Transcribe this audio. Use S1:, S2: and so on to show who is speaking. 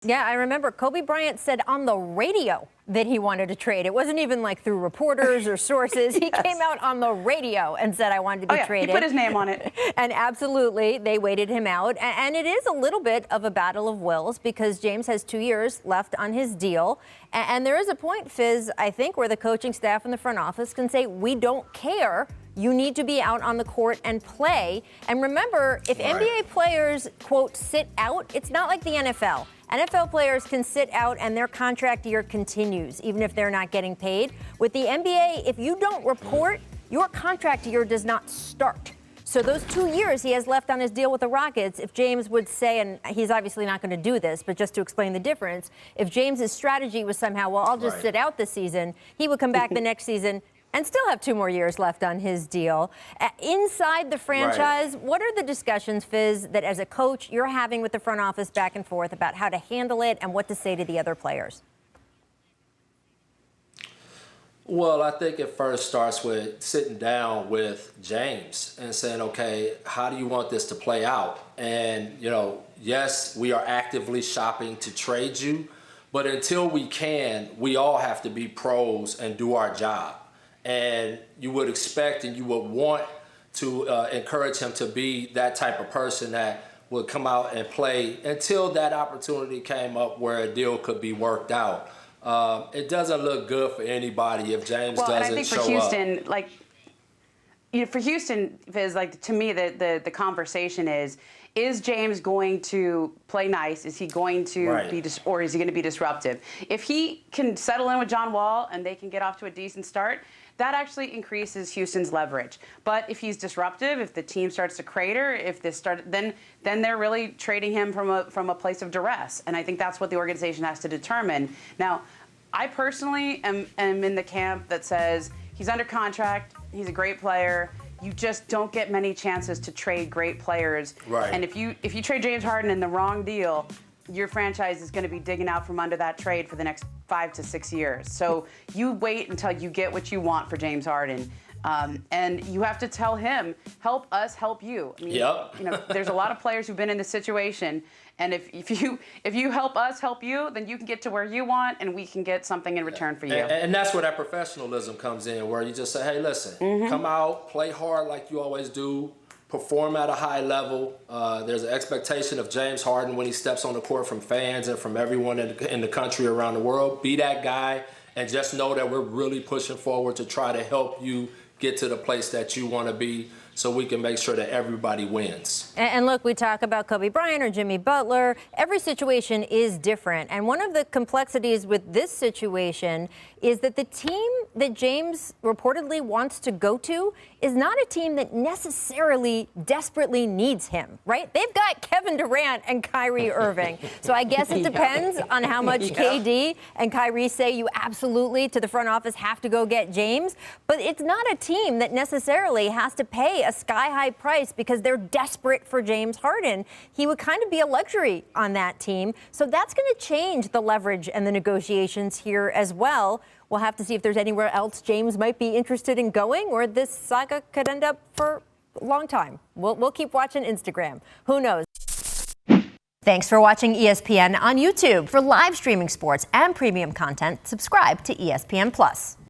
S1: Yeah, I remember Kobe Bryant said on the radio that he wanted to trade. It wasn't even like through reporters or sources. He
S2: Yes.
S1: came out on the radio and said, I wanted to be traded.
S2: He put his name on it.
S1: And absolutely, they waited him out. And it is a little bit of a battle of wills because James has 2 years left on his deal. And there is a point, Fizz, I think, where the coaching staff and the front office can say, we don't care. You need to be out on the court and play. And remember, if NBA players, quote, sit out, it's not like the NFL. NFL players can sit out and their contract year continues, even if they're not getting paid. With the NBA, if you don't report, your contract year does not start. So those 2 years he has left on his deal with the Rockets, if James would say, and he's obviously not going to do this, but just to explain the difference, if James's strategy was somehow, well, I'll just sit out this season, he would come back the next season and still have 2 more years left on his deal. Inside the franchise, what are the discussions, Fizz, that as a coach you're having with the front office back and forth about how to handle it and what to say to the other players?
S3: Well, I think it first starts with sitting down with James and saying, okay, how do you want this to play out? And, you know, yes, we are actively shopping to trade you, but until we can, we all have to be pros and do our job. And you would expect and you would want to encourage him to be that type of person that would come out and play until that opportunity came up where a deal could be worked out. It doesn't look good for anybody if James doesn't show up.
S2: Well, and I think for Houston, like, you know, for Houston, Fizz, like, to me, the conversation is James going to play nice? Is he going to be, or is he going to be disruptive? If he can settle in with John Wall and they can get off to a decent start, that actually increases Houston's leverage. But if he's disruptive, if the team starts to crater, if this then they're really trading him from a place of duress. And I think that's what the organization has to determine. Now, I personally am in the camp that says he's under contract, he's a great player. You just don't get many chances to trade great players.
S3: Right.
S2: And if you trade James Harden in the wrong deal, your franchise is going to be digging out from under that trade for the next 5 to 6 years. So you wait until you get what you want for James Harden. And you have to tell him, help us help you. I mean, you know, there's a lot of players who've been in this situation. And if you help us help you, then you can get to where you want and we can get something in return for you.
S3: And that's where that professionalism comes in, where you just say, hey, listen, come out, play hard like you always do, perform at a high level. There's an expectation of James Harden when he steps on the court from fans and from everyone in the country around the world. Be that guy and just know that we're really pushing forward to try to help you get to the place that you want to be so we can make sure that everybody wins.
S1: And look, we talk about Kobe Bryant or Jimmy Butler. Every situation is different. And one of the complexities with this situation is that the team that James reportedly wants to go to is not a team that necessarily desperately needs him, right? They've got Kevin Durant and Kyrie Irving. So I guess it depends on how much KD and Kyrie say you absolutely, to the front office, have to go get James. But it's not a team that necessarily has to pay a sky-high price because they're desperate for James Harden. He would kind of be a luxury on that team. So that's going to change the leverage and the negotiations here as well. We'll have to see if there's anywhere else James might be interested in going, or this saga could end up for a long time. We'll keep watching Instagram. Who knows? Thanks for watching ESPN on YouTube. For live streaming sports and premium content, subscribe to ESPN+.